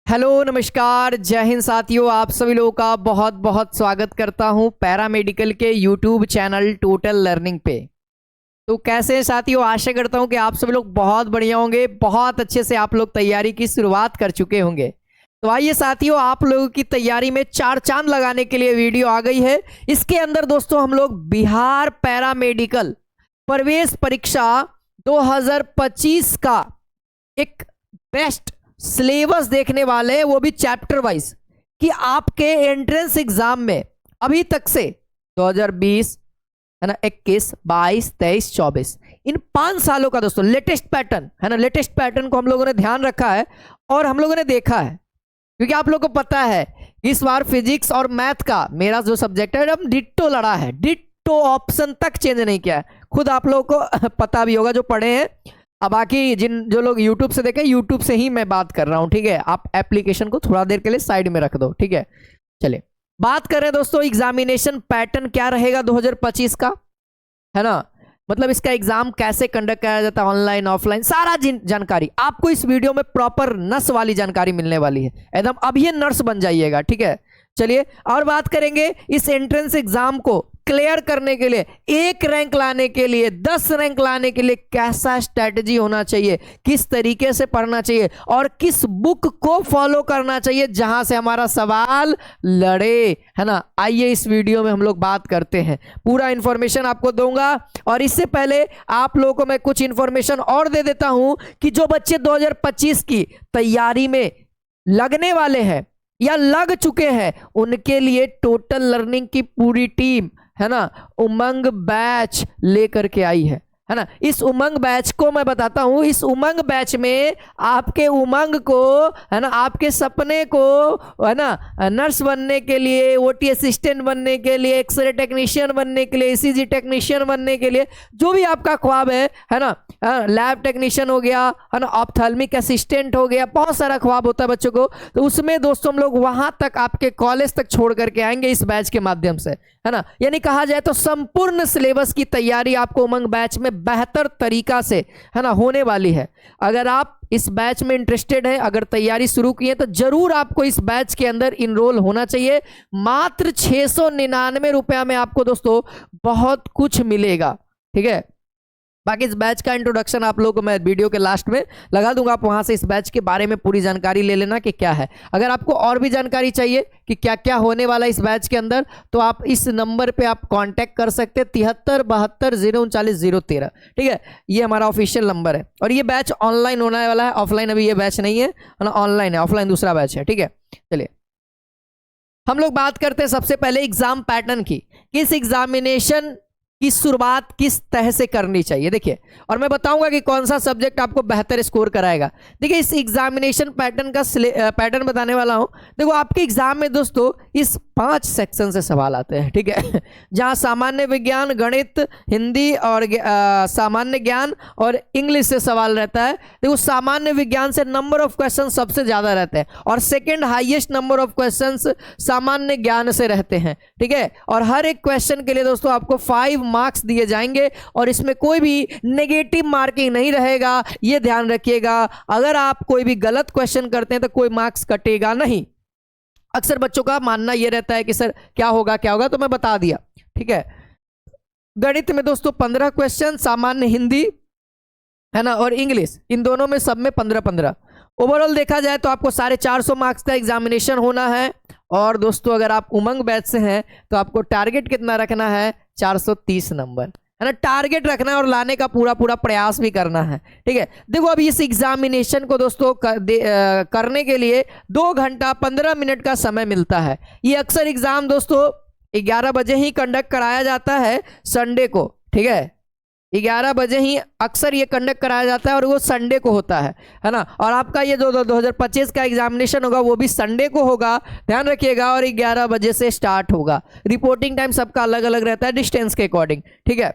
Hello नमस्कार जय हिंद साथियों, आप सभी लोगों का बहुत बहुत स्वागत करता हूं पैरामेडिकल के यूट्यूब चैनल टोटल लर्निंग पे। तो कैसे हैं साथियों, आशा करता हूं कि आप सभी लोग बहुत बढ़िया होंगे, बहुत अच्छे से आप लोग तैयारी की शुरुआत कर चुके होंगे। तो आइए साथियों, आप लोगों की तैयारी में चार चांद लगाने के लिए वीडियो आ गई है। इसके अंदर दोस्तों हम लोग बिहार पैरामेडिकल प्रवेश परीक्षा 2025 का एक बेस्ट सिलेबस देखने वाले हैं, वो भी चैप्टर वाइज, कि आपके एंट्रेंस एग्जाम में अभी तक से 2020 है ना, 21, 22, 23, 24 इन 5 सालों का दोस्तों लेटेस्ट पैटर्न है ना, लेटेस्ट पैटर्न को हम लोगों ने ध्यान रखा है और हम लोगों ने देखा है। क्योंकि आप लोगों को पता है इस बार फिजिक्स और मैथ का मेरा जो सब्जेक्ट है एकदम डिट्टो लड़ा है, डिट्टो ऑप्शन तक चेंज नहीं किया है। खुद आप लोगों को पता भी होगा जो पढ़े हैं। अब बाकी जो लोग YouTube से देखें, YouTube से ही मैं बात कर रहा हूं, ठीक है। आप एप्लीकेशन को थोड़ा देर के लिए साइड में रख दो, ठीक है। चलिए बात करें दोस्तों, एग्जामिनेशन पैटर्न क्या रहेगा 2025 का, है ना। मतलब इसका एग्जाम कैसे कंडक्ट किया जाता है, ऑनलाइन ऑफलाइन, सारा जानकारी आपको इस वीडियो में प्रॉपर नस वाली जानकारी मिलने वाली है। एकदम अब ये नर्स बन जाइएगा, ठीक है। चलिए और बात करेंगे इस एंट्रेंस एग्जाम को क्लियर करने के लिए, 1 रैंक लाने के लिए, 10 रैंक लाने के लिए कैसा स्ट्रेटजी होना चाहिए, किस तरीके से पढ़ना चाहिए और किस बुक को फॉलो करना चाहिए जहां से हमारा सवाल लड़े, है ना। आइए इस वीडियो में हम लोग बात करते हैं, पूरा इंफॉर्मेशन आपको दूंगा। और इससे पहले आप लोगों को मैं कुछ इंफॉर्मेशन और दे देता हूं कि जो बच्चे 2025 की तैयारी में लगने वाले हैं या लग चुके हैं, उनके लिए टोटल लर्निंग की पूरी टीम, है ना, उमंग बैच लेकर के आई है ना। इस उमंग बैच को मैं बताता हूं, इस उमंग बैच में आपके उमंग को, है ना, आपके सपने को, है ना, नर्स बनने के लिए, ओटी असिस्टेंट बनने के लिए, एक्सरे टेक्नीशियन बनने के लिए, ईसीजी टेक्नीशियन बनने के लिए, जो भी आपका ख्वाब है ना, लैब टेक्नीशियन हो गया, है ना, ऑप्थेल्मिक असिस्टेंट हो गया, बहुत सारा ख्वाब होता है बच्चों को। तो उसमें दोस्तों हम लोग वहां तक आपके कॉलेज तक छोड़ करके आएंगे इस बैच के माध्यम से, है ना। यानी कहा जाए तो संपूर्ण सिलेबस की तैयारी आपको उमंग बैच में बेहतर तरीका से, है ना, होने वाली है। अगर आप इस बैच में इंटरेस्टेड है, अगर तैयारी शुरू की है, तो जरूर आपको इस बैच के अंदर इनरोल होना चाहिए। मात्र 699 रुपया में आपको दोस्तों बहुत कुछ मिलेगा, ठीक है। बाकी इस बैच का इंट्रोडक्शन आप लोगों को मैं वीडियो के लास्ट में लगा दूंगा, आप वहां से इस बैच के बारे में पूरी जानकारी ले लेना कि क्या है। अगर आपको और भी जानकारी चाहिए कि क्या क्या होने वाला है इस बैच के अंदर, तो आप इस नंबर पे आप कांटेक्ट कर सकते हैं, 7372 039 013, ठीक है। ये हमारा ऑफिशियल नंबर है। और ये बैच ऑनलाइन होने वाला है, ऑफलाइन अभी ये बैच नहीं है ना, ऑनलाइन है, ऑफलाइन दूसरा बैच है, ठीक है। चलिए हम लोग बात करते हैं सबसे पहले एग्जाम पैटर्न की, किस एग्जामिनेशन की शुरुआत किस तरह से करनी चाहिए। देखिए, और मैं बताऊंगा कि कौन सा सब्जेक्ट आपको बेहतर स्कोर कराएगा। देखिए इस एग्जामिनेशन पैटर्न का पैटर्न बताने वाला हूं। देखो आपके एग्जाम में दोस्तों इस 5 सेक्शन से सवाल आते हैं, ठीक है। जहां सामान्य विज्ञान, गणित, हिंदी और सामान्य ज्ञान और इंग्लिश से सवाल रहता है। देखो सामान्य विज्ञान से नंबर ऑफ क्वेश्चन सबसे ज्यादा रहते हैं और second highest number of question सामान्य ज्ञान से रहते हैं, ठीक है। और हर एक क्वेश्चन के लिए दोस्तों आपको 5 मार्क्स दिए जाएंगे और इसमें कोई भी नेगेटिव मार्किंग नहीं रहेगा, यह ध्यान रखिएगा। अगर आप कोई भी गलत क्वेश्चन करते हैं तो कोई मार्क्स कटेगा नहीं। अक्सर बच्चों का मानना यह रहता है कि सर क्या होगा क्या होगा, तो मैं बता दिया, ठीक है। गणित में दोस्तों 15 क्वेश्चन, सामान्य हिंदी, है ना, और इंग्लिश, इन दोनों में सब में 15-15। ओवरऑल देखा जाए तो आपको 450 मार्क्स का एग्जामिनेशन होना है। और दोस्तों अगर आप उमंग बैच से हैं तो आपको टारगेट कितना रखना है, 430 नंबर, है ना, टारगेट रखना है और लाने का पूरा पूरा प्रयास भी करना है, ठीक है। देखो अब इस एग्जामिनेशन को दोस्तों करने के लिए 2 घंटा 15 मिनट का समय मिलता है। ये अक्सर एग्जाम दोस्तों 11 बजे ही कंडक्ट कराया जाता है संडे को, ठीक है। 11 बजे ही अक्सर ये कंडक्ट कराया जाता है और वो संडे को होता है ना। और आपका ये जो 2025 का एग्जामिनेशन होगा वो भी संडे को होगा, ध्यान रखिएगा, और 11 बजे से स्टार्ट होगा। रिपोर्टिंग टाइम सबका अलग अलग रहता है डिस्टेंस के अकॉर्डिंग, ठीक है।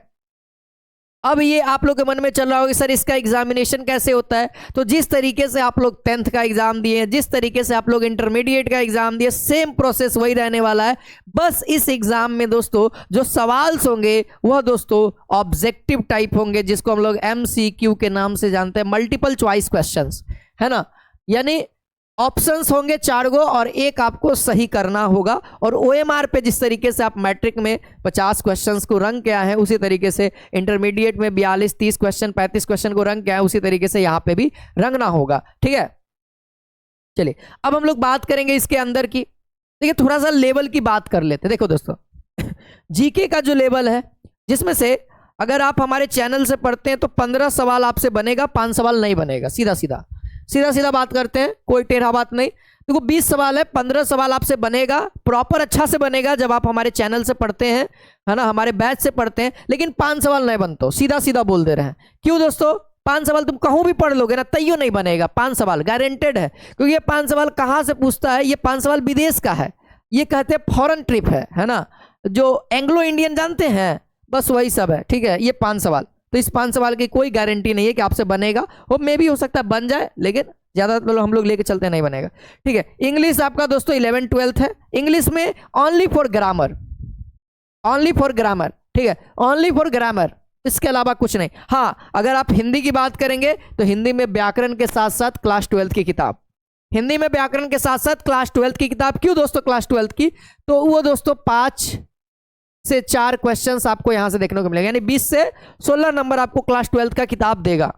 अब ये आप लोग के मन में चल रहा होगा सर इसका एग्जामिनेशन कैसे होता है। तो जिस तरीके से आप लोग 10th का एग्जाम दिए, जिस तरीके से आप लोग इंटरमीडिएट का एग्जाम दिए, सेम प्रोसेस वही रहने वाला है। बस इस एग्जाम में दोस्तों जो सवाल होंगे वह दोस्तों ऑब्जेक्टिव टाइप होंगे, जिसको हम लोग MCQ के नाम से जानते हैं, मल्टीपल चॉइस क्वेश्चंस, है ना। यानी ऑप्शंस होंगे 4 गो और एक आपको सही करना होगा। और ओएमआर पे जिस तरीके से आप मैट्रिक में 50 क्वेश्चंस को रंग के आए हैं, उसी तरीके से इंटरमीडिएट में 42 30 क्वेश्चन 35 क्वेश्चन को रंग के आए, उसी तरीके से यहां पे भी रंगना होगा। ठीक है, चलिए अब हम लोग बात करेंगे इसके अंदर की। देखिए थोड़ा सा लेवल की बात कर लेते हैं। देखो दोस्तों, जीके का जो लेवल है, जिसमें से अगर आप हमारे चैनल से पढ़ते हैं तो 15 सवाल आपसे बनेगा, 5 सवाल नहीं बनेगा। सीधा सीधा बात करते हैं, कोई टेढ़ा बात नहीं। देखो 20 सवाल है, 15 सवाल आपसे बनेगा, प्रॉपर अच्छा से बनेगा जब आप हमारे चैनल से पढ़ते हैं, है ना, हमारे बैच से पढ़ते हैं। लेकिन 5 सवाल नहीं बनते हो, सीधा बोल दे रहे हैं। क्यों दोस्तों? 5 सवाल तुम कहूं भी पढ़ लोगे ना, तैयो नहीं बनेगा। 5 सवाल गारंटेड है, क्योंकि ये 5 सवाल कहां से पूछता है? ये 5 सवाल विदेश का है, ये कहते हैं फॉरेन ट्रिप है ना, जो एंग्लो इंडियन जानते हैं, बस वही सब है। ठीक है, ये 5 सवाल, तो इस 5 सवाल की कोई गारंटी नहीं है कि आपसे बनेगा। वो मे भी हो सकता है बन जाए, लेकिन ज्यादा हम लोग लेके चलते नहीं बनेगा। ठीक है, इंग्लिश आपका दोस्तों 11 12 है। इंग्लिश में ओनली फॉर ग्रामर, ठीक है, ओनली फॉर ग्रामर, इसके अलावा कुछ नहीं। हाँ, अगर आप हिंदी की बात करेंगे तो हिंदी में व्याकरण के साथ साथ क्लास 12 की किताब, हिंदी में व्याकरण के साथ साथ क्लास 12 की किताब। क्यों दोस्तों क्लास 12 की? तो वो दोस्तों 5 से 4 क्वेश्चंस आपको यहां से देखने को मिलेगा, यानी 20 से 16 नंबर आपको क्लास 12 का किताब देगा,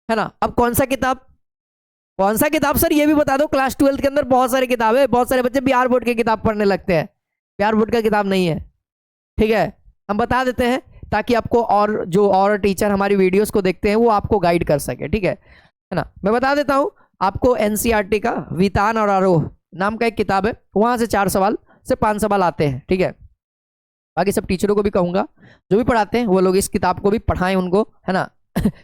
है ना। अब कौन सा किताब सर, ये भी बता दो। क्लास 12 के अंदर बहुत सारी किताब है, बहुत सारे बच्चे बिहार बोर्ड की किताब पढ़ने लगते हैं, बिहार बोर्ड का किताब नहीं है। ठीक है, हम बता देते हैं ताकि आपको और टीचर हमारी वीडियोस को देखते हैं वो आपको गाइड कर सके। ठीक है ना, मैं बता देता हूं आपको। एनसीईआरटी का वितान और आरोह नाम का एक किताब है, वहां से 4 सवाल से 5 सवाल आते हैं। ठीक है, बाकी सब टीचरों को भी कहूंगा जो भी पढ़ाते हैं वो लोग इस किताब को भी पढ़ाएं उनको, है ना।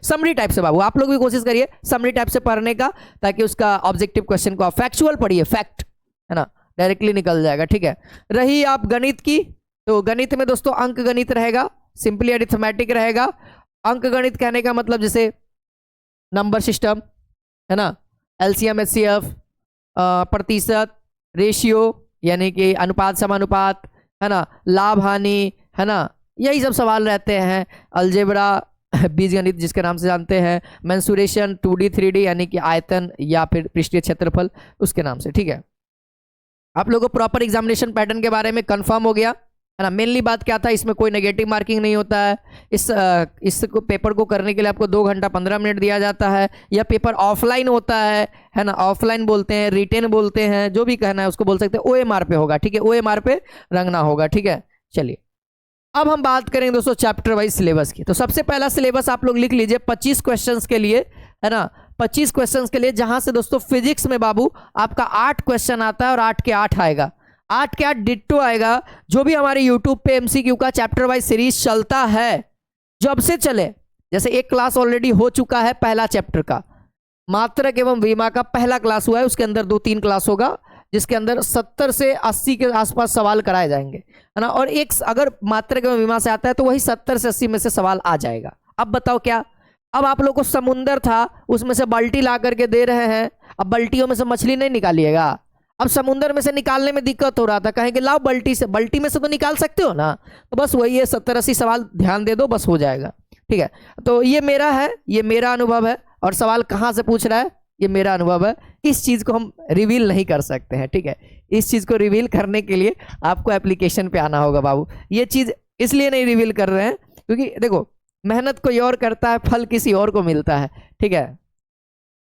समरी टाइप से बाबू आप लोग भी कोशिश करिए समरी टाइप से पढ़ने का, ताकि उसका ऑब्जेक्टिव क्वेश्चन को आप फैक्चुअल पढ़िए, फैक्ट, है ना, डायरेक्टली निकल जाएगा। ठीक है, रही आप गणित की, तो गणित में दोस्तों अंक गणित रहेगा, सिंपली अरिथमेटिक रहेगा। अंक गणित कहने का मतलब जैसे नंबर सिस्टम, है ना, एलसीएम एचसीएफ, प्रतिशत, रेशियो यानी कि अनुपात समानुपात, है ना, लाभ हानि, है ना, यही सब सवाल रहते हैं। अलजेब्रा, बीजगणित जिसके नाम से जानते हैं, मेंसुरेशन, 2D 3D यानी कि आयतन या फिर पृष्ठीय क्षेत्रफल, उसके नाम से। ठीक है, आप लोगों को प्रॉपर एग्जामिनेशन पैटर्न के बारे में कंफर्म हो गया, है ना। मेनली बात क्या था, इसमें कोई नेगेटिव मार्किंग नहीं होता है। इस पेपर को करने के लिए आपको 2 घंटा 15 मिनट दिया जाता है। यह पेपर ऑफलाइन होता है ना, ऑफलाइन बोलते हैं, रिटेन बोलते हैं, जो भी कहना है उसको बोल सकते हैं। ओएमआर पे होगा, ठीक है, ओएमआर पे रंगना होगा। ठीक है, चलिए अब हम बात करेंगे दोस्तों चैप्टर वाइज सिलेबस की। तो सबसे पहला सिलेबस आप लोग लिख लीजिए 25 क्वेश्चंस के लिए, है ना, 25 क्वेश्चंस के लिए, जहां से दोस्तों फिजिक्स में बाबू आपका 8 क्वेश्चन आता है और 8 के 8 आएगा, 8 के 8 डिट्टो आएगा। जो भी हमारे यूट्यूब पे एमसीक्यू का चैप्टर वाइज सीरीज चलता है, जब से चले, जैसे एक क्लास ऑलरेडी हो चुका है पहला चैप्टर का, मात्रक एवं विमा का पहला क्लास हुआ है, उसके अंदर 2-3 क्लास होगा जिसके अंदर 70 से 80 के आसपास सवाल कराए जाएंगे, है ना। और एक अगर मात्रक एवं विमा से आता है तो वही 70 से 80 में से सवाल आ जाएगा। अब बताओ क्या, अब आप लोग को समुंदर था उसमें से बाल्टी ला करके दे रहे हैं, अब बाल्टियों में से मछली नहीं निकालिएगा। अब समुंदर में से निकालने में दिक्कत हो रहा था, कहेंगे लाओ बाल्टी में से तो निकाल सकते हो ना, तो बस वही है 70-80 सवाल ध्यान दे दो, बस हो जाएगा। ठीक है, तो ये मेरा है, ये मेरा अनुभव है, और सवाल कहाँ से पूछ रहा है ये मेरा अनुभव है। इस चीज़ को हम रिवील नहीं कर सकते हैं। ठीक है, इस चीज़ को रिवील करने के लिए आपको एप्लीकेशन पे आना होगा बाबू। ये चीज़ इसलिए नहीं रिवील कर रहे हैं क्योंकि देखो मेहनत कोई और करता है, फल किसी और को मिलता है। ठीक है,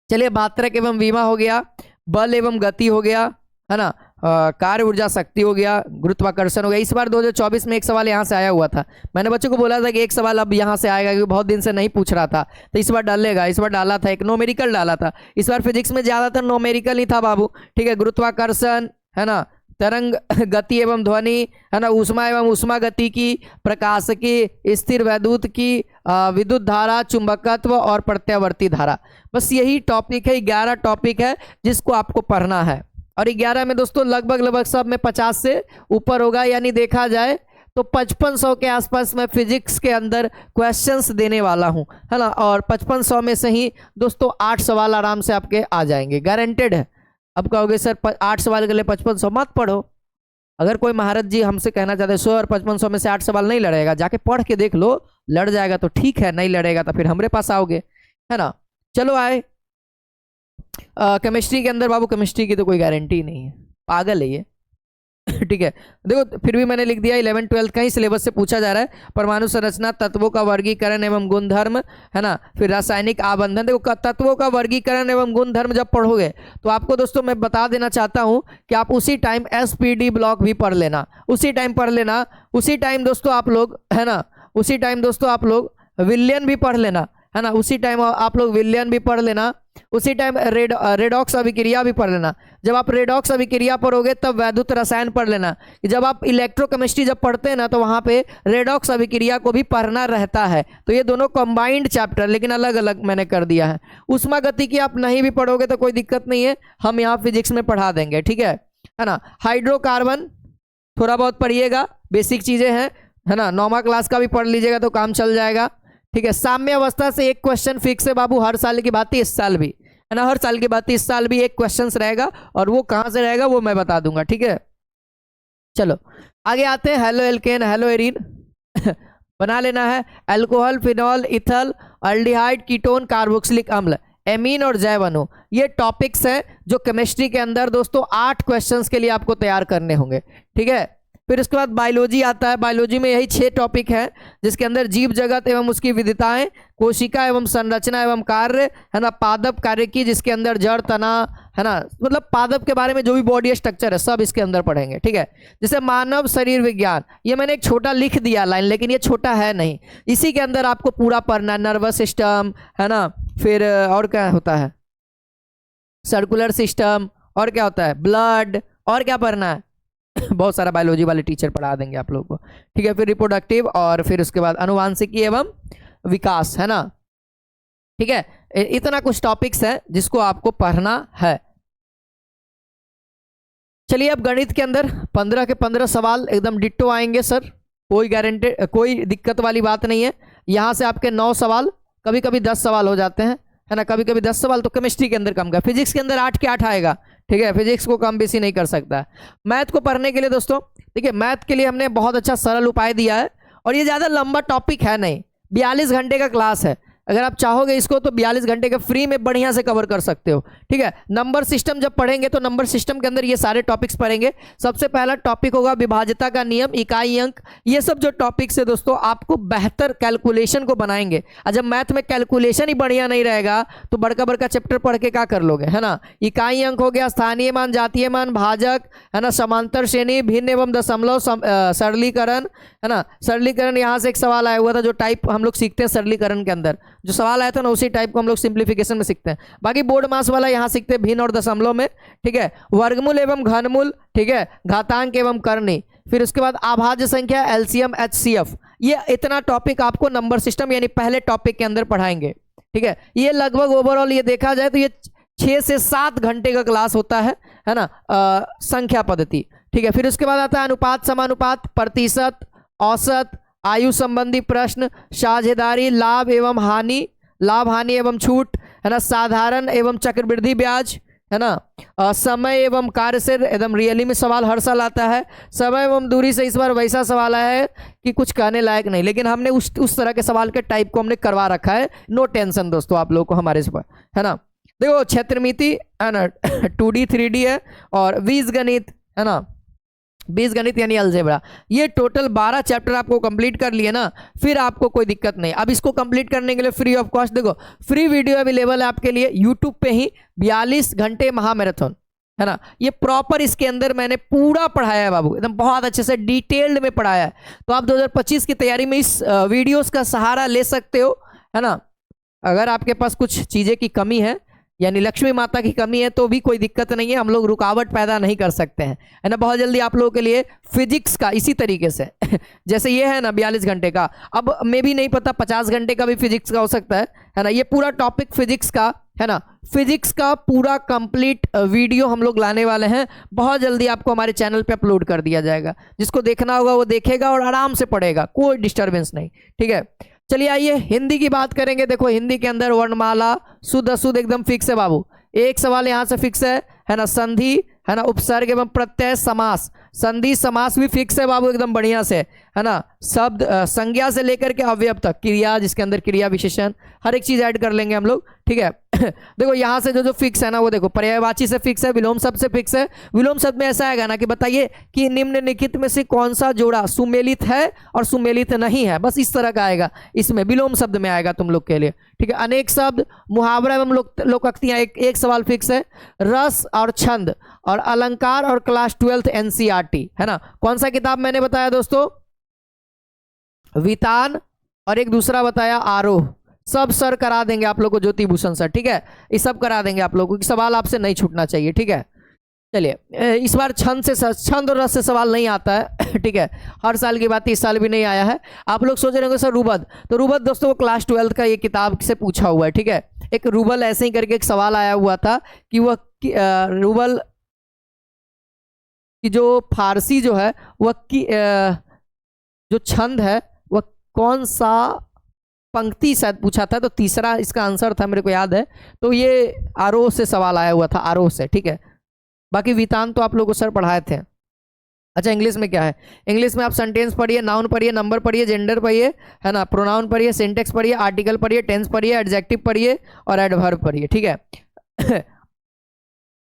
चलिए मात्रक एवं विमा हो गया, बल एवं गति हो गया, है ना, कार्य ऊर्जा शक्ति हो गया, गुरुत्वाकर्षण हो गया। इस बार 2024 में एक सवाल यहाँ से आया हुआ था, मैंने बच्चों को बोला था कि एक सवाल अब यहाँ से आएगा क्योंकि बहुत दिन से नहीं पूछ रहा था, तो इस बार डालेगा। इस बार डाला था, एक नोमेरिकल डाला था। इस बार फिजिक्स में ज़्यादातर नोमेरिकल ही था बाबू। ठीक है, गुरुत्वाकर्षण, है ना, तरंग गति एवं ध्वनि, है ना, ऊष्मा एवं ऊष्मा गति की, प्रकाश की, स्थिर वैद्युत की, विद्युत धारा, चुंबकत्व और प्रत्यावर्ती धारा। बस यही टॉपिक है, 11 टॉपिक है जिसको आपको पढ़ना है। और 11 में दोस्तों लगभग सब में 50 से ऊपर होगा, यानी देखा जाए तो 5500 के आसपास मैं फिजिक्स के अंदर क्वेश्चंस देने वाला हूं, है ना। और 5500 में से ही दोस्तों 8 सवाल आराम से आपके आ जाएंगे, गारंटेड है। अब कहोगे सर 8 सवाल के लिए 5500 मत पढ़ो। अगर कोई महारत जी हमसे कहना चाहते हैं सर 5500 में से 8 सवाल नहीं लड़ेगा, जाके पढ़ के देख लो, लड़ जाएगा तो ठीक है, नहीं लड़ेगा तो फिर हमारे पास आओगे, है ना। चलो आए केमिस्ट्री के अंदर बाबू केमिस्ट्री की तो कोई गारंटी नहीं है, पागल है ये। ठीक है, देखो फिर भी मैंने लिख दिया 11 12 का ही सिलेबस से पूछा जा रहा है। परमाणु संरचना, तत्वों का वर्गीकरण एवं गुणधर्म, है ना, फिर रासायनिक आबंधन। देखो तत्वों का वर्गीकरण एवं गुणधर्म जब पढ़ोगे तो आपको दोस्तों मैं बता देना चाहता हूं कि आप उसी टाइम एसपीडी ब्लॉक भी पढ़ लेना, उसी टाइम पढ़ लेना, उसी टाइम दोस्तों आप लोग, है ना, उसी टाइम दोस्तों आप लोग विलयन भी पढ़ लेना, है ना, उसी टाइम आप लोग विलयन भी पढ़ लेना, उसी टाइम रेडॉक्स अभिक्रिया भी पढ़ लेना। जब आप रेडॉक्स अभिक्रिया पढ़ोगे तब वैद्युत रसायन पढ़ लेना। जब आप इलेक्ट्रोकेमिस्ट्री जब पढ़ते हैं ना तो वहां पे रेडॉक्स अभिक्रिया को भी पढ़ना रहता है। तो ये दोनों कंबाइंड चैप्टर लेकिन अलग अलग मैंने कर दिया है। उष्मागतिकी आप नहीं भी पढ़ोगे तो कोई दिक्कत नहीं है, हम यहाँ फिजिक्स में पढ़ा देंगे, ठीक है ना। हाइड्रोकार्बन थोड़ा बहुत पढ़िएगा, बेसिक चीजें हैं, है ना, 9वां क्लास का भी पढ़ लीजिएगा तो काम चल जाएगा, ठीक है। साम्य अवस्था से एक क्वेश्चन फिक्स है बाबू, हर साल की बात है, इस साल भी, है ना, हर साल की बात है, इस साल भी एक क्वेश्चन रहेगा और वो कहां से रहेगा वो मैं बता दूंगा, ठीक है। चलो आगे आते हैं। हेलो एल्केन, हेलो एरीन बना लेना है। Alcohol, phenol, ether, aldehyde, ketone, carboxylic अम्ल, एमीन और जैव अणु, ये टॉपिक्स हैं जो केमिस्ट्री के अंदर दोस्तों 8 क्वेश्चंस के लिए आपको तैयार करने होंगे, ठीक है। फिर उसके बाद बायोलॉजी आता है। बायोलॉजी में यही 6 टॉपिक हैं जिसके अंदर जीव जगत एवं उसकी विविधताएं, कोशिका एवं संरचना एवं कार्य, है ना, पादप कार्य की जिसके अंदर जड़, तना, है ना, मतलब पादप के बारे में जो भी बॉडी स्ट्रक्चर है सब इसके अंदर पढ़ेंगे, ठीक है। जैसे मानव शरीर विज्ञान, ये मैंने एक छोटा लिख दिया लाइन, लेकिन ये छोटा है नहीं, इसी के अंदर आपको पूरा पढ़ना है। नर्वस सिस्टम, है ना, फिर और क्या होता है, सर्कुलर सिस्टम, और क्या होता है, ब्लड, और क्या पढ़ना है बहुत सारा बायोलॉजी वाले टीचर पढ़ा देंगे आप लोगों को, ठीक है। फिर रिप्रोडक्टिव और फिर उसके बाद अनुवांशिकी एवं विकास, है ना, ठीक है। इतना कुछ टॉपिक्स है जिसको आपको पढ़ना है। चलिए अब गणित के अंदर 15 के 15 सवाल एकदम डिट्टो आएंगे सर, कोई गारंटी, कोई दिक्कत वाली बात नहीं है। यहां से आपके 9 सवाल, कभी कभी 10 सवाल हो जाते हैं, है ना, कभी कभी 10 सवाल तो केमिस्ट्री के अंदर कम का, फिजिक्स के अंदर 8 के 8 आएगा, ठीक है, फिजिक्स को कम बेसी नहीं कर सकता। मैथ को पढ़ने के लिए दोस्तों देखिए, मैथ के लिए हमने बहुत अच्छा सरल उपाय दिया है और ये ज़्यादा लंबा टॉपिक है नहीं, 42 घंटे का क्लास है। अगर आप चाहोगे इसको तो 42 घंटे के फ्री में बढ़िया से कवर कर सकते हो, ठीक है। नंबर सिस्टम जब पढ़ेंगे तो नंबर सिस्टम के अंदर ये सारे टॉपिक्स पढ़ेंगे। सबसे पहला टॉपिक होगा विभाज्यता का नियम, इकाई अंक, ये सब जो टॉपिक्स है दोस्तों आपको बेहतर कैलकुलेशन को बनाएंगे। और जब मैथ में कैलकुलेशन ही बढ़िया नहीं रहेगा तो बड़का बड़का चैप्टर पढ़ के क्या कर लोगे, है ना। इकाई अंक हो गया, स्थानीय मान, जातीय मान, भाजक, है ना, समांतर श्रेणी, भिन्न एवं दशमलव, सरलीकरण, है ना। सरलीकरण यहाँ से एक सवाल आया हुआ था, जो टाइप हम लोग सीखते हैं सरलीकरण के अंदर जो सवाल आया था ना, उसी टाइप को हम लोग सिंप्लीफिकेशन में सीखते हैं। बाकी बोर्ड मास वाला यहाँ सीखते हैं भिन्न और दशमलव में, ठीक है। वर्गमूल एवं घनमूल, ठीक है, घातांक एवं करनी, फिर उसके बाद अभाज्य संख्या, एलसीएम, एचसीएफ, ये इतना टॉपिक आपको नंबर सिस्टम यानी पहले टॉपिक के अंदर पढ़ाएंगे, ठीक है। ये लगभग ओवरऑल ये देखा जाए तो ये 6 से 7 घंटे का क्लास होता है ना, संख्या पद्धति, ठीक है। फिर उसके बाद आता है अनुपात, समानुपात, प्रतिशत, औसत, आयु संबंधी प्रश्न, साझेदारी, लाभ एवं हानि, लाभ हानि एवं छूट, है ना, साधारण एवं चक्रवृद्धि ब्याज, है ना, समय एवं कार्य से एकदम रियली में सवाल हर साल आता है। समय एवं दूरी से इस बार वैसा सवाल आया है कि कुछ कहने लायक नहीं, लेकिन हमने उस तरह के सवाल के टाइप को हमने करवा रखा है, नो टेंशन दोस्तों आप लोगों को हमारे से, है ना। देखो क्षेत्रमिति, है ना, 2D 3D है, और बीजगणित, है ना, बीजगणित यानी अलजेब्रा, ये टोटल 12 चैप्टर आपको कंप्लीट कर लिए ना, फिर आपको कोई दिक्कत नहीं। अब इसको कंप्लीट करने के लिए फ्री ऑफ कॉस्ट देखो फ्री वीडियो अवेलेबल है आपके लिए यूट्यूब पे ही, 42 घंटे महामैराथन, है ना। ये प्रॉपर इसके अंदर मैंने पूरा पढ़ाया है बाबू, एकदम बहुत अच्छे से डिटेल्ड में पढ़ाया है। तो आप 2025 की तैयारी में इस वीडियोस का सहारा ले सकते हो, है ना। अगर आपके पास कुछ चीज़ें की कमी है यानी लक्ष्मी माता की कमी है तो भी कोई दिक्कत नहीं है, हम लोग रुकावट पैदा नहीं कर सकते हैं, है ना। बहुत जल्दी आप लोगों के लिए फिजिक्स का इसी तरीके से जैसे ये है ना 42 घंटे का, अब मैं भी नहीं पता 50 घंटे का भी फिजिक्स का हो सकता है ना। ये पूरा टॉपिक फिजिक्स का, है ना, फिजिक्स का पूरा कंप्लीट वीडियो हम लोग लाने वाले हैं, बहुत जल्दी आपको हमारे चैनल पे अपलोड कर दिया जाएगा। जिसको देखना होगा वो देखेगा और आराम से पढ़ेगा, कोई डिस्टर्बेंस नहीं, ठीक है। चलिए आइए हिंदी की बात करेंगे। देखो हिंदी के अंदर वर्णमाला शुद्ध अशुद्ध एकदम फिक्स है बाबू, एक सवाल यहाँ से फिक्स है ना, संधि, है ना, उपसर्ग एवं प्रत्यय, समास, संधि समास भी फिक्स है बाबू एकदम बढ़िया से, है ना। शब्द संज्ञा से लेकर के अवयव तक, क्रिया जिसके अंदर क्रिया विशेषण हर एक चीज ऐड कर लेंगे हम लोग, ठीक है। देखो यहां से जो जो फिक्स है ना वो देखो, पर्यायवाची से फिक्स है, विलोम शब्द से फिक्स है। विलोम शब्द में ऐसा आएगा ना कि बताइए कि निम्नलिखित में से कौन सा जोड़ा सुमेलित है और सुमेलित नहीं है, बस इस तरह का आएगा, इसमें विलोम शब्द में आएगा तुम लोग के लिए, ठीक है। अनेक शब्द, मुहावरा एवं लोकोक्तियां, एक सवाल फिक्स है। रस और छंद और अलंकार और क्लास 12 एनसीईआरटी, है ना। कौन सा किताब मैंने बताया दोस्तों? वितान, और एक दूसरा बताया आरोह। सब सर करा देंगे आप लोग को, ज्योति भूषण सर, ठीक है। ये सब करा देंगे आप लोगों को, सवाल आपसे नहीं छूटना चाहिए, ठीक है। चलिए इस बार छंद और रस से सवाल नहीं आता है, ठीक है। हर साल की बात इस साल भी नहीं आया है। आप लोग सोच रहे होंगे सर रुबद, तो रुबद दोस्तों वो क्लास 12 का ये किताब से पूछा हुआ है, ठीक है। एक रुबल ऐसे ही करके एक सवाल आया हुआ था कि वह रुबल की जो फारसी जो है वह जो छंद है वह कौन सा पंक्ति शायद पूछा था, तो तीसरा इसका आंसर था, मेरे को याद है। तो ये आरोह से सवाल आया हुआ था, आरोह से, ठीक है। बाकी वितान तो आप लोगों को सर पढ़ाए थे। अच्छा इंग्लिश में क्या है? इंग्लिश में आप सेंटेंस पढ़िए, नाउन पढ़िए, नंबर पढ़िए, जेंडर पढ़िए, है ना, प्रोनाउन पढ़िए, सिंटेक्स पढ़िए, आर्टिकल पढ़िए, टेंस पढ़िए, एडजेक्टिव पढ़िए और एडवर्ब पढ़िए, ठीक है।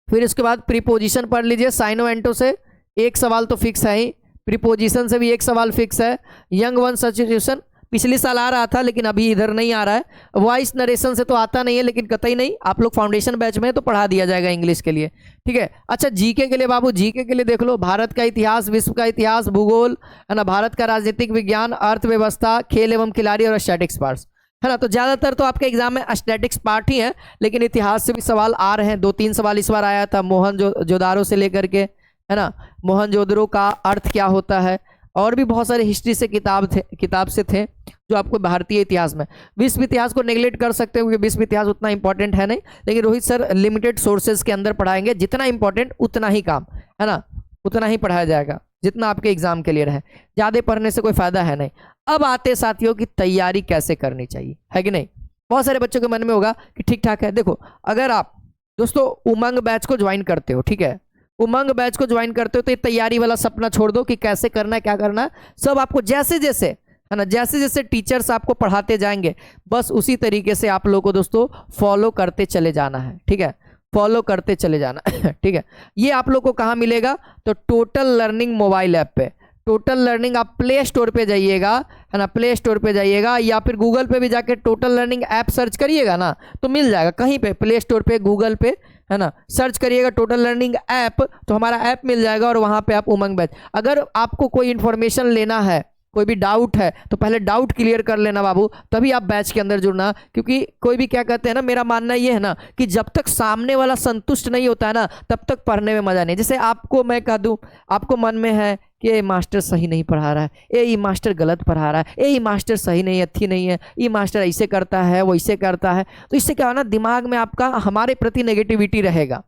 फिर इसके बाद प्रीपोजिशन पढ़ लीजिए। साइनो एंटो से एक सवाल तो फिक्स है ही, प्रीपोजिशन से भी एक सवाल फिक्स है। यंग वन सब्स्टिट्यूशन पिछले साल आ रहा था लेकिन अभी इधर नहीं आ रहा है। वॉइस नरेशन से तो आता नहीं है, लेकिन कतई नहीं, आप लोग फाउंडेशन बैच में तो पढ़ा दिया जाएगा इंग्लिश के लिए, ठीक है। अच्छा जीके के लिए बाबू, जीके के लिए देख लो, भारत का इतिहास, विश्व का इतिहास, भूगोल, है ना, भारत का राजनीतिक विज्ञान, अर्थव्यवस्था, खेल एवं खिलाड़ी और स्टैटिक्स पार्ट्स, है ना। तो ज्यादातर तो आपके एग्जाम में स्टैटिक्स पार्ट ही है, लेकिन इतिहास से भी सवाल आ रहे हैं। 2-3 सवाल इस बार आया था मोहनजोदारो से लेकर के, है ना, मोहनजोदड़ो का अर्थ क्या होता है, और भी बहुत सारे हिस्ट्री से किताब से थे जो आपको भारतीय इतिहास में। विश्व इतिहास को नेगलेक्ट कर सकते हैं क्योंकि विश्व इतिहास उतना इंपॉर्टेंट है नहीं, लेकिन रोहित सर लिमिटेड सोर्सेज के अंदर पढ़ाएंगे, जितना इंपॉर्टेंट उतना ही काम, है ना, उतना ही पढ़ाया जाएगा जितना आपके एग्जाम के लिए रहे, ज़्यादा पढ़ने से कोई फायदा है नहीं। अब आते साथियों की तैयारी कैसे करनी चाहिए, है कि नहीं। बहुत सारे बच्चों के मन में होगा कि ठीक ठाक है। देखो अगर आप दोस्तों उमंग बैच को ज्वाइन करते हो, ठीक है, उमंग बैच को ज्वाइन करते हो तो ये तैयारी वाला सपना छोड़ दो कि कैसे करना है क्या करना है, सब आपको जैसे जैसे, है ना, जैसे जैसे टीचर्स आपको पढ़ाते जाएंगे बस उसी तरीके से आप लोगों को दोस्तों फॉलो करते चले जाना है, ठीक है, फॉलो करते चले जाना ठीक है। ये आप लोग को कहाँ मिलेगा? तो टोटल लर्निंग मोबाइल ऐप पे। टोटल लर्निंग आप प्ले स्टोर पे जाइएगा, है ना, प्ले स्टोर पे जाइएगा या फिर गूगल पे भी जाके टोटल लर्निंग ऐप सर्च करिएगा ना तो मिल जाएगा, कहीं पे प्ले स्टोर पे, गूगल पे, है ना, सर्च करिएगा टोटल लर्निंग ऐप तो हमारा ऐप मिल जाएगा और वहाँ पे आप उमंग बैच। अगर आपको कोई इन्फॉर्मेशन लेना है, कोई भी डाउट है तो पहले डाउट क्लियर कर लेना बाबू, तभी आप बैच के अंदर जुड़ना। क्योंकि कोई भी क्या कहते हैं ना, मेरा मानना ये है ना कि जब तक सामने वाला संतुष्ट नहीं होता है ना तब तक पढ़ने में मजा नहीं। जैसे आपको मैं कह दूं, आपको मन में है कि ये मास्टर सही नहीं पढ़ा रहा है, ये मास्टर गलत पढ़ा रहा है, ये मास्टर सही नहीं, अच्छी नहीं है, ये मास्टर ऐसे करता है वैसे करता है, तो इससे क्या होना, दिमाग में आपका हमारे प्रति नेगेटिविटी रहेगा।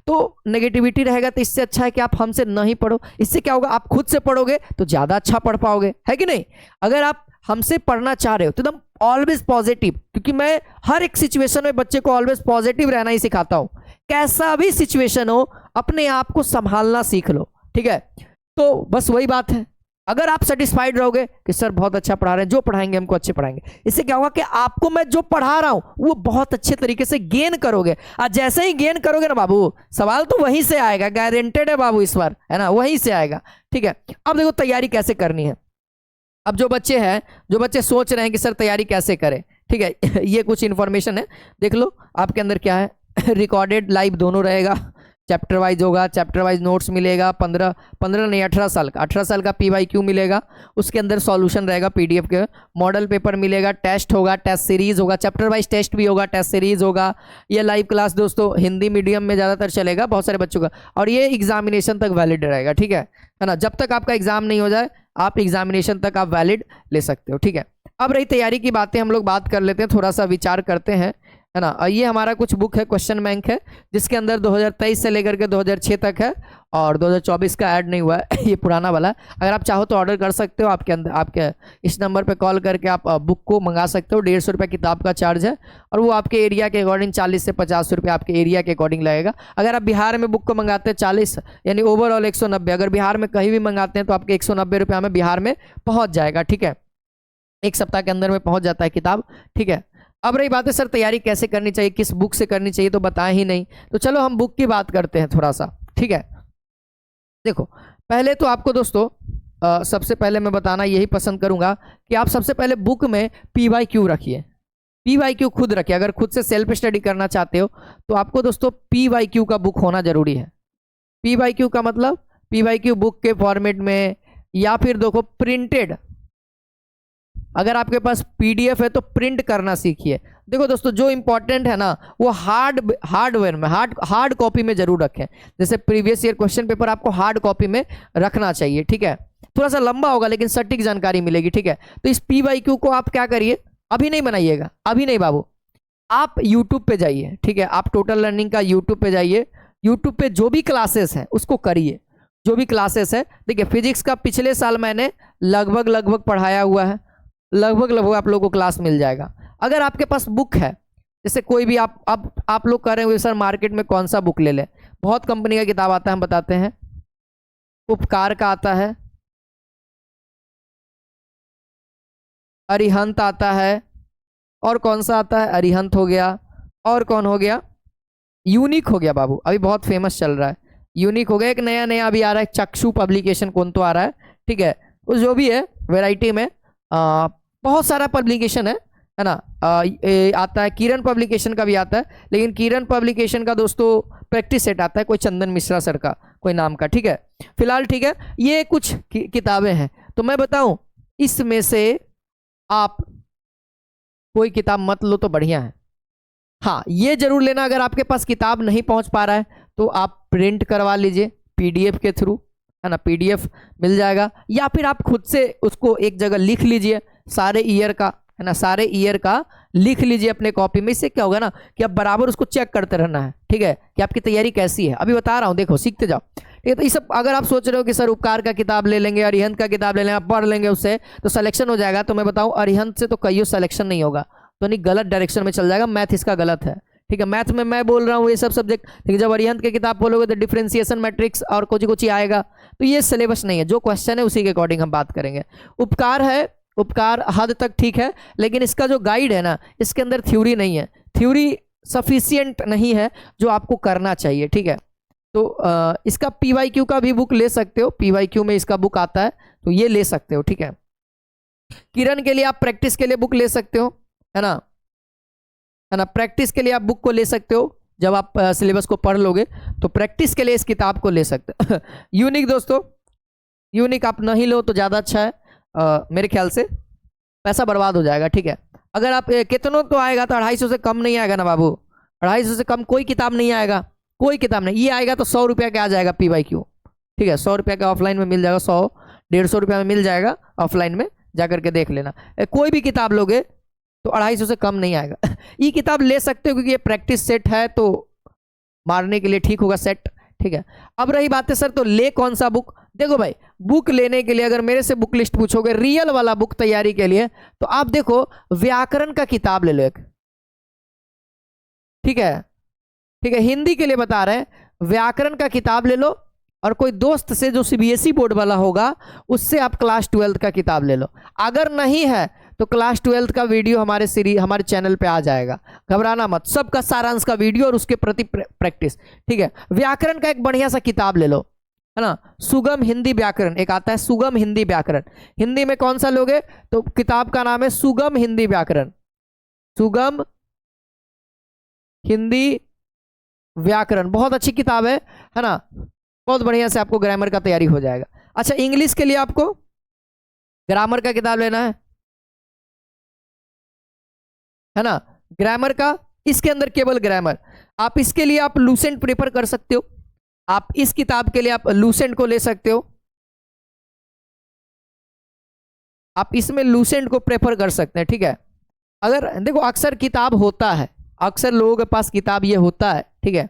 तो नेगेटिविटी रहेगा तो इससे अच्छा है कि आप हमसे नहीं पढ़ो। इससे क्या होगा, आप खुद से पढ़ोगे तो ज़्यादा अच्छा पढ़ पाओगे, है कि नहीं। अगर आप हमसे पढ़ना चाह रहे हो तो एकदम ऑलवेज पॉजिटिव, क्योंकि मैं हर एक सिचुएशन में बच्चे को ऑलवेज पॉजिटिव रहना ही सिखाता हूँ। कैसा भी सिचुएशन हो अपने आप को संभालना सीख लो, ठीक है। तो बस वही बात है, अगर आप सेटिस्फाइड रहोगे कि सर बहुत अच्छा पढ़ा रहे हैं, जो पढ़ाएंगे हमको अच्छे पढ़ाएंगे, इससे क्या होगा कि आपको मैं जो पढ़ा रहा हूं वो बहुत अच्छे तरीके से गेन करोगे। और जैसे ही गेन करोगे ना बाबू, सवाल तो वहीं से आएगा, गारंटेड है बाबू इस बार, है ना, वहीं से आएगा, ठीक है। अब देखो तैयारी कैसे करनी है। अब जो बच्चे हैं, जो बच्चे सोच रहे हैं कि सर तैयारी कैसे करें, ठीक है, ये कुछ इंफॉर्मेशन है, देख लो आपके अंदर क्या है। रिकॉर्डेड लाइव दोनों रहेगा, चैप्टर वाइज होगा, चैप्टर वाइज नोट्स मिलेगा, 15 नहीं 18 साल का, 18 साल का PYQ मिलेगा, उसके अंदर सॉल्यूशन रहेगा PDF के, मॉडल पेपर मिलेगा, टेस्ट होगा, टेस्ट सीरीज होगा, चैप्टर वाइज टेस्ट भी होगा, टेस्ट सीरीज होगा। ये लाइव क्लास दोस्तों हिंदी मीडियम में ज़्यादातर चलेगा बहुत सारे बच्चों का, और ये एग्जामिनेशन तक वैलिड रहेगा, ठीक है ना। जब तक आपका एग्जाम नहीं हो जाए आप एग्जामिनेशन तक आप वैलिड ले सकते हो, ठीक है। अब रही तैयारी की बातें, हम लोग बात कर लेते हैं, थोड़ा सा विचार करते हैं। है ना। और ये हमारा कुछ बुक है, क्वेश्चन बैंक है, जिसके अंदर 2023 से लेकर के 2006 तक है, और 2024 का ऐड नहीं हुआ है ये पुराना वाला है। अगर आप चाहो तो ऑर्डर कर सकते हो, आपके अंदर आपके इस नंबर पे कॉल करके आप बुक को मंगा सकते हो। 150 रुपये किताब का चार्ज है, और वो आपके एरिया के अकॉर्डिंग 40 से 50 रुपये आपके एरिया के अकॉर्डिंग लगेगा। अगर आप बिहार में बुक को मंगाते हैं 40, यानी ओवरऑल 190। अगर बिहार में कहीं भी मंगाते हैं तो आपके 190 रुपये में बिहार में पहुँच जाएगा, ठीक है। एक सप्ताह के अंदर में पहुँच जाता है किताब, ठीक है। अब रही बात है सर तैयारी कैसे करनी चाहिए, किस बुक से करनी चाहिए, तो बताया ही नहीं। तो चलो हम बुक की बात करते हैं थोड़ा सा, ठीक है। देखो पहले तो आपको दोस्तों सबसे पहले मैं बताना यही पसंद करूंगा कि आप सबसे पहले बुक में PYQ रखिए। PYQ खुद रखिए। अगर खुद से सेल्फ स्टडी करना चाहते हो तो आपको दोस्तों PYQ का बुक होना जरूरी है। PYQ का मतलब PYQ बुक के फॉर्मेट में, या फिर देखो प्रिंटेड, अगर आपके पास PDF है तो प्रिंट करना सीखिए। देखो दोस्तों जो इंपॉर्टेंट है ना वो हार्डवेयर में हार्ड कॉपी में जरूर रखें। जैसे प्रीवियस ईयर क्वेश्चन पेपर आपको हार्ड कॉपी में रखना चाहिए, ठीक है। थोड़ा सा लंबा होगा लेकिन सटीक जानकारी मिलेगी, ठीक है। तो इस PYQ को आप क्या करिए, अभी नहीं बनाइएगा, अभी नहीं बाबू, आप यूट्यूब पे जाइए, ठीक है। आप टोटल लर्निंग का यूट्यूब पे जाइए। यूट्यूब पे जो भी क्लासेस हैं उसको करिए, जो भी क्लासेस है। देखिए फिजिक्स का पिछले साल मैंने लगभग पढ़ाया हुआ है, लगभग आप लोगों को क्लास मिल जाएगा। अगर आपके पास बुक है, जैसे कोई भी आप लोग कह रहे हो सर मार्केट में कौन सा बुक ले लें, बहुत कंपनी का किताब आता है, हम बताते हैं। उपकार का आता है, अरिहंत आता है, और कौन सा आता है, अरिहंत हो गया, और कौन हो गया, यूनिक हो गया बाबू, अभी बहुत फेमस चल रहा है, यूनिक हो गया। एक नया अभी आ रहा है चक्षु पब्लिकेशन, कौन तो आ रहा है, ठीक है। वो जो भी है वैरायटी में बहुत सारा पब्लिकेशन है ना। आता है किरण पब्लिकेशन का भी आता है, लेकिन किरण पब्लिकेशन का दोस्तों प्रैक्टिस सेट आता है कोई चंदन मिश्रा सर का कोई नाम का, ठीक है। फिलहाल ठीक है, ये कुछ किताबें हैं। तो मैं बताऊं इसमें से आप कोई किताब मत लो तो बढ़िया है। हाँ ये जरूर लेना, अगर आपके पास किताब नहीं पहुंच पा रहा है तो आप प्रिंट करवा लीजिए PDF के थ्रू, है ना। PDF मिल जाएगा, या फिर आप खुद से उसको एक जगह लिख लीजिए, सारे ईयर का, है ना, सारे ईयर का लिख लीजिए अपने कॉपी में। इससे क्या होगा ना कि आप बराबर उसको चेक करते रहना है, ठीक है, कि आपकी तैयारी कैसी है। अभी बता रहा हूँ, देखो सीखते जाओ, ठीक है। तो ये सब अगर आप सोच रहे हो कि सर उपकार का किताब ले लेंगे, अरिहंत का किताब ले लेंगे, आप पढ़ लेंगे उससे तो सिलेक्शन हो जाएगा, तो मैं बताऊँ अरिहंत से तो कहीं सिलेक्शन नहीं होगा, तो नहीं गलत डायरेक्शन में चल जाएगा। मैथ इसका गलत है, ठीक है। मैथ में मैं बोल रहा हूँ ये सब सब्जेक्ट, लेकिन जब अरिहंत की किताब बोलोगे तो डिफरेंशिएशन मैट्रिक्स और कुछ आएगा, तो ये सिलेबस नहीं है। जो क्वेश्चन है उसी के अकॉर्डिंग हम बात करेंगे। उपकार है, उपकार हद तक ठीक है, लेकिन इसका जो गाइड है ना इसके अंदर थ्योरी नहीं है, थ्योरी सफिशियंट नहीं है जो आपको करना चाहिए, ठीक है। तो इसका PYQ का भी बुक ले सकते हो, PYQ में इसका बुक आता है तो ये ले सकते हो, ठीक है। किरण के लिए आप प्रैक्टिस के लिए बुक ले सकते हो, है ना, है ना। प्रैक्टिस के लिए आप बुक को ले सकते हो, जब आप सिलेबस को पढ़ लोगे तो प्रैक्टिस के लिए इस किताब को ले सकते हो। यूनिक दोस्तों, यूनिक आप नहीं लो तो ज़्यादा अच्छा है, मेरे ख्याल से पैसा बर्बाद हो जाएगा, ठीक है। अगर आप कितनों तो आएगा तो 250 से कम नहीं आएगा ना बाबू, 250 से कम कोई किताब नहीं आएगा, कोई किताब नहीं। ये आएगा तो 100 रुपया का आ जाएगा PYQ, ठीक है। 100 रुपया का ऑफलाइन में मिल जाएगा, 100-150 रुपया में मिल जाएगा ऑफलाइन में, जा करके देख लेना। कोई भी किताब लोगे तो 250 से कम नहीं आएगा। ये किताब ले सकते हो क्योंकि ये प्रैक्टिस सेट है तो मारने के लिए ठीक होगा सेट, ठीक है। अब रही बात है सर तो ले कौन सा बुक, देखो भाई बुक लेने के लिए अगर मेरे से बुक लिस्ट पूछोगे रियल वाला बुक तैयारी के लिए तो आप देखो व्याकरण का किताब ले लो एक, ठीक है, ठीक है। हिंदी के लिए बता रहे हैं व्याकरण का किताब ले लो, और कोई दोस्त से जो CBSE बोर्ड वाला होगा उससे आप क्लास 12th का किताब ले लो। अगर नहीं है तो क्लास 12th का वीडियो हमारे चैनल पे आ जाएगा, घबराना मत, सबका सारांश का वीडियो और उसके प्रति प्रैक्टिस, ठीक है। व्याकरण का एक बढ़िया सा किताब ले लो, है ना। सुगम हिंदी व्याकरण एक आता है, सुगम हिंदी व्याकरण। हिंदी में कौन सा लोगे तो किताब का नाम है सुगम हिंदी व्याकरण, सुगम हिंदी व्याकरण, बहुत अच्छी किताब है ना। बहुत बढ़िया से आपको ग्रामर का तैयारी हो जाएगा। अच्छा इंग्लिश के लिए आपको ग्रामर का किताब लेना है ना, ग्रामर का, इसके अंदर केवल ग्रामर। आप इसके लिए आप लूसेंट प्रेफर कर सकते हो, आप इस किताब के लिए आप लूसेंट को ले सकते हो, आप इसमें लूसेंट को प्रेफर कर सकते हैं, ठीक है। अगर देखो अक्सर किताब होता है अक्सर लोगों के पास किताब ये होता है, ठीक है।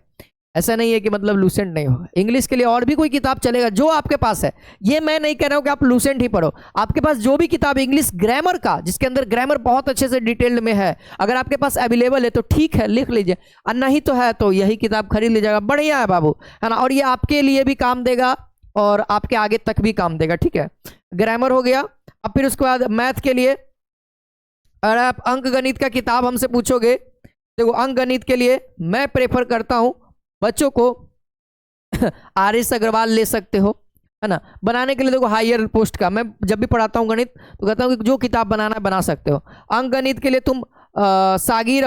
ऐसा नहीं है कि मतलब लूसेंट नहीं होगा। इंग्लिश के लिए और भी कोई किताब चलेगा जो आपके पास है। ये मैं नहीं कह रहा हूं कि आप लूसेंट ही पढ़ो, आपके पास जो भी किताब इंग्लिश ग्रामर का, जिसके अंदर ग्रामर बहुत अच्छे से डिटेल्ड में है, अगर आपके पास अवेलेबल है तो ठीक है, लिख लीजिए, और नहीं तो है तो यही किताब खरीद लीजिएगा, बढ़िया है बाबू, है ना। और ये आपके लिए भी काम देगा और आपके आगे तक भी काम देगा, ठीक है। ग्रामर हो गया। अब फिर उसके बाद मैथ के लिए, अगर आप अंक गणित का किताब हमसे पूछोगे, देखो अंक गणित के लिए मैं प्रेफर करता हूं बच्चों को आर.एस. अग्रवाल ले सकते हो, है ना। बनाने के लिए देखो हायर पोस्ट का, मैं जब भी पढ़ाता हूं गणित तो कहता हूं कि जो किताब बनाना है बना सकते हो। अंक गणित के लिए तुम सागिर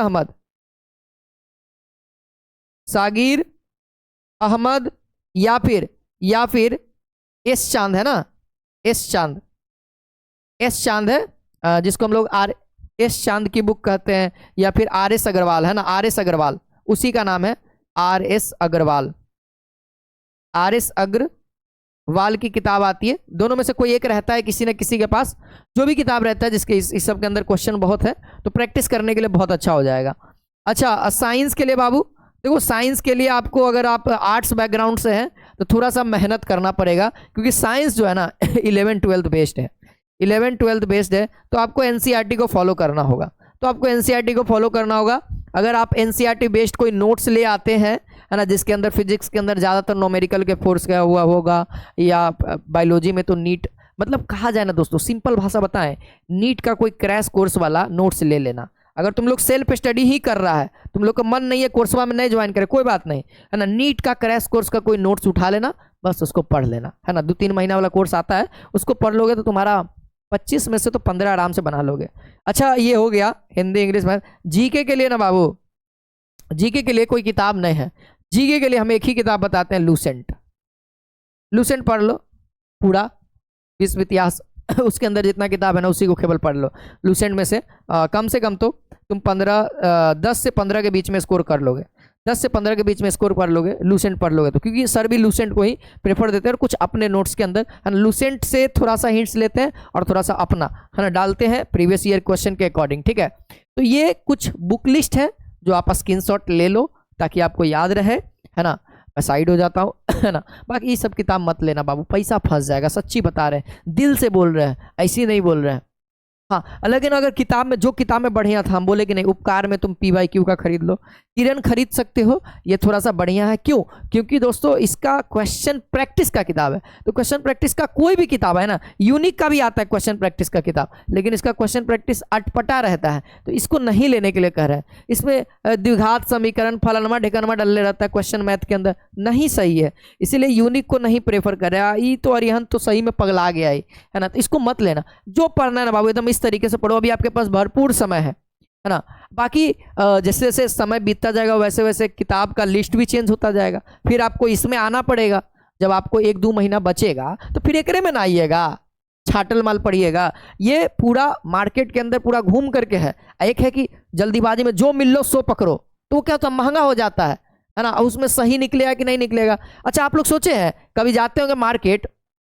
अहमद या फिर एस चांद, है ना, एस चांद है, जिसको हम लोग एस चांद की बुक कहते हैं, या फिर आर.एस. अग्रवाल, है ना, आर.एस. अग्रवाल, उसी का नाम है आर.एस. अग्रवाल। आर.एस. अग्रवाल की किताब आती है, दोनों में से कोई एक रहता है किसी न किसी के पास। जो भी किताब रहता है जिसके इस सब के अंदर क्वेश्चन बहुत है तो प्रैक्टिस करने के लिए बहुत अच्छा हो जाएगा। अच्छा, साइंस के लिए बाबू, देखो साइंस के लिए आपको, अगर आप आर्ट्स बैकग्राउंड से हैं तो थोड़ा सा मेहनत करना पड़ेगा, क्योंकि साइंस जो है ना 11th-12th बेस्ड है, 11th-12th बेस्ड है, तो आपको एनसीईआरटी को फॉलो करना होगा। अगर आप एनसीईआरटी बेस्ड कोई नोट्स ले आते हैं, है ना, जिसके अंदर फिजिक्स के अंदर ज़्यादातर न्यूमेरिकल के फोर्स का हुआ होगा, या बायोलॉजी में तो नीट, मतलब कहा जाए ना दोस्तों, सिंपल भाषा बताएं, नीट का कोई क्रैश कोर्स वाला नोट्स ले लेना। अगर तुम लोग सेल्फ स्टडी ही कर रहा है, तुम लोग का मन नहीं है कोर्सवा में नहीं ज्वाइन करे, कोई बात नहीं, है ना, नीट का क्रैश कोर्स का कोई नोट्स उठा लेना, बस उसको पढ़ लेना, है ना। 2-3 महीना वाला कोर्स आता है, उसको पढ़ लोगे तो तुम्हारा 25 में से तो 15 आराम से बना लोगे। अच्छा, ये हो गया हिंदी, इंग्लिश, मैथ। जीके के लिए ना बाबू, जीके के लिए कोई किताब नहीं है। जीके के लिए हम एक ही किताब बताते हैं, लूसेंट पढ़ लो पूरा, विश्व इतिहास उसके अंदर जितना किताब है ना उसी को केवल पढ़ लो। लूसेंट में से कम तो तुम 10 से 15 के बीच में स्कोर कर लोगे, 10 से 15 के बीच में स्कोर कर लोगे, लूसेंट पढ़ लोगे तो, क्योंकि सर भी लूसेंट को ही प्रेफर देते हैं, और कुछ अपने नोट्स के अंदर, है ना, लूसेंट से थोड़ा सा हिंट्स लेते हैं और थोड़ा सा अपना, है ना, डालते हैं प्रीवियस ईयर क्वेश्चन के अकॉर्डिंग, ठीक है। तो ये कुछ बुक लिस्ट है जो आप स्क्रीनशॉट ले लो ताकि आपको याद रहे, है ना। मैं साइड हो जाता हूँ, है ना। बाकी ये सब किताब मत लेना बाबू, पैसा फंस जाएगा, सच्ची बता रहे हैं, दिल से बोल रहे हैं, ऐसी नहीं बोल रहे हैं। हाँ, लेकिन अगर किताब में, जो किताब में बढ़िया था, हम बोले कि नहीं उपकार में तुम PYQ का खरीद लो, किरण खरीद सकते हो, ये थोड़ा सा बढ़िया है। क्यों? क्योंकि दोस्तों इसका क्वेश्चन प्रैक्टिस का किताब है, तो क्वेश्चन प्रैक्टिस का कोई भी किताब है ना, यूनिक का भी आता है क्वेश्चन प्रैक्टिस का किताब, लेकिन इसका क्वेश्चन प्रैक्टिस अटपटा रहता है, तो इसको नहीं लेने के लिए कह रहे हैं। इसमें द्विघात समीकरण, फलनमा ढेकनमा डलने रहता है क्वेश्चन मैथ के अंदर, नहीं सही है, इसीलिए यूनिक को नहीं प्रेफर कर रहा है। ये तो अरिहंत तो सही में पगला गया है ना, तो इसको मत लेना। जो पढ़ना है ना बाबू एकदम इस तरीके से पढ़ो, अभी आपके पास भरपूर समय है ना। बाकी जैसे जैसे समय बीतता जाएगा वैसे वैसे किताब का लिस्ट भी चेंज होता जाएगा, फिर आपको इसमें आना पड़ेगा। जब आपको 1-2 महीना बचेगा तो फिर एकरे में ना आइएगा, छाटल माल पड़िएगा। ये पूरा मार्केट के अंदर पूरा घूम करके है। एक है कि जल्दीबाजी में जो मिल लो सो पकड़ो, तो क्या तो महंगा हो जाता है ना, उसमें सही निकलेगा कि नहीं निकलेगा। अच्छा, आप लोग सोचे हैं कभी जाते होंगे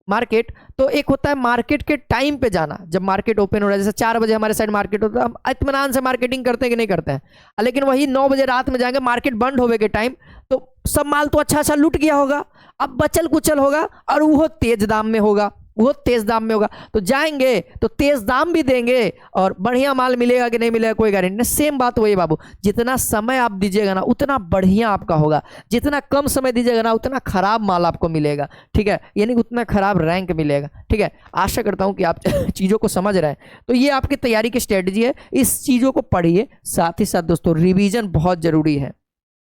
मार्केट, तो एक होता है मार्केट के टाइम पे जाना, जब मार्केट ओपन हो रहा है, जैसे 4 बजे हमारे साइड मार्केट होता है, हम इत्मीनान से मार्केटिंग करते हैं कि नहीं करते हैं। लेकिन वही 9 बजे रात में जाएंगे, मार्केट बंद होवे के टाइम, तो सब माल तो अच्छा लूट गया होगा, अब बचल कुचल होगा, और वो तेज दाम में होगा, तो जाएंगे तो तेज दाम भी देंगे और बढ़िया माल मिलेगा कि नहीं मिलेगा कोई गारंटी नहीं। सेम बात वही बाबू, जितना समय आप दीजिएगा ना उतना बढ़िया आपका होगा, जितना कम समय दीजिएगा ना उतना खराब माल आपको मिलेगा, ठीक है, यानी उतना खराब रैंक मिलेगा, ठीक है। आशा करता हूं कि आप चीज़ों को समझ रहे हैं। तो ये आपकी तैयारी की स्ट्रेटजी है, इस चीज़ों को पढ़िए, साथ ही साथ दोस्तों रिवीजन बहुत जरूरी है।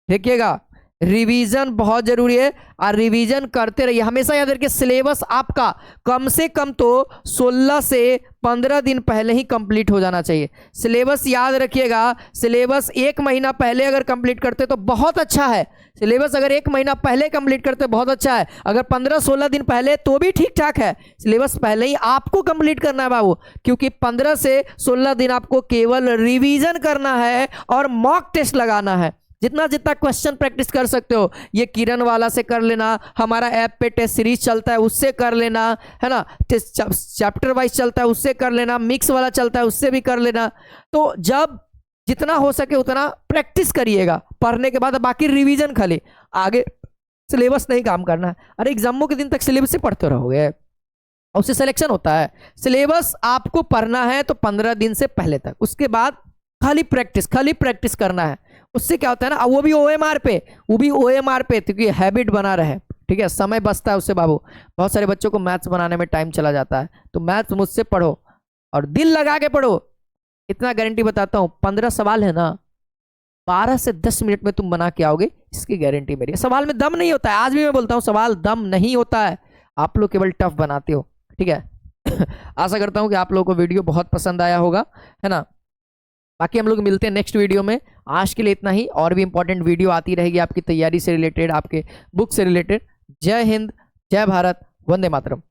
देखिएगा, रिवीजन बहुत जरूरी है और रिवीजन करते रहिए। हमेशा याद रखिए, सिलेबस आपका कम से कम तो 16 से 15 दिन पहले ही कंप्लीट हो जाना चाहिए। सिलेबस याद रखिएगा, सिलेबस 1 महीना पहले अगर कंप्लीट करते तो बहुत अच्छा है। सिलेबस अगर 1 महीना पहले कंप्लीट करते बहुत अच्छा है, अगर 15-16 दिन पहले तो भी ठीक ठाक है। सिलेबस पहले ही आपको कंप्लीट करना है बाबू, क्योंकि 15 से 16 दिन आपको केवल रिवीजन करना है और मॉक टेस्ट लगाना है। जितना क्वेश्चन प्रैक्टिस कर सकते हो, ये किरण वाला से कर लेना, हमारा ऐप पे टेस्ट सीरीज चलता है उससे कर लेना, है ना, टेस्ट चैप्टर वाइज चलता है उससे कर लेना, मिक्स वाला चलता है उससे भी कर लेना। तो जब जितना हो सके उतना प्रैक्टिस करिएगा, पढ़ने के बाद बाकी रिवीजन खाली, आगे सिलेबस नहीं काम करना है। अरे एग्जामों के दिन तक सिलेबस से पढ़ते रहोगे और उससे सिलेक्शन होता है। सिलेबस आपको पढ़ना है तो 15 दिन से पहले तक, उसके बाद खाली प्रैक्टिस करना है। उससे क्या होता है ना, वो भी OMR पे, क्योंकि हैबिट बना रहे। ठीक है, समय बचता है उससे बाबू। बहुत सारे बच्चों को मैथ्स बनाने में टाइम चला जाता है, तो मैथ्स मुझसे पढ़ो और दिल लगा के पढ़ो। इतना गारंटी बताता हूँ, 15 सवाल है ना, 12 से 10 मिनट में तुम बना के आओगे, इसकी गारंटी मेरी है। सवाल में दम नहीं होता है, आज भी मैं बोलता हूँ सवाल दम नहीं होता है, आप लोग केवल टफ बनाते हो। ठीक है आशा करता हूँ कि आप लोगों को वीडियो बहुत पसंद आया होगा, है ना। बाकी हम लोग मिलते हैं नेक्स्ट वीडियो में। आज के लिए इतना ही, और भी इंपॉर्टेंट वीडियो आती रहेगी आपकी तैयारी से रिलेटेड, आपके बुक से रिलेटेड। जय हिंद, जय भारत, वंदे मातरम।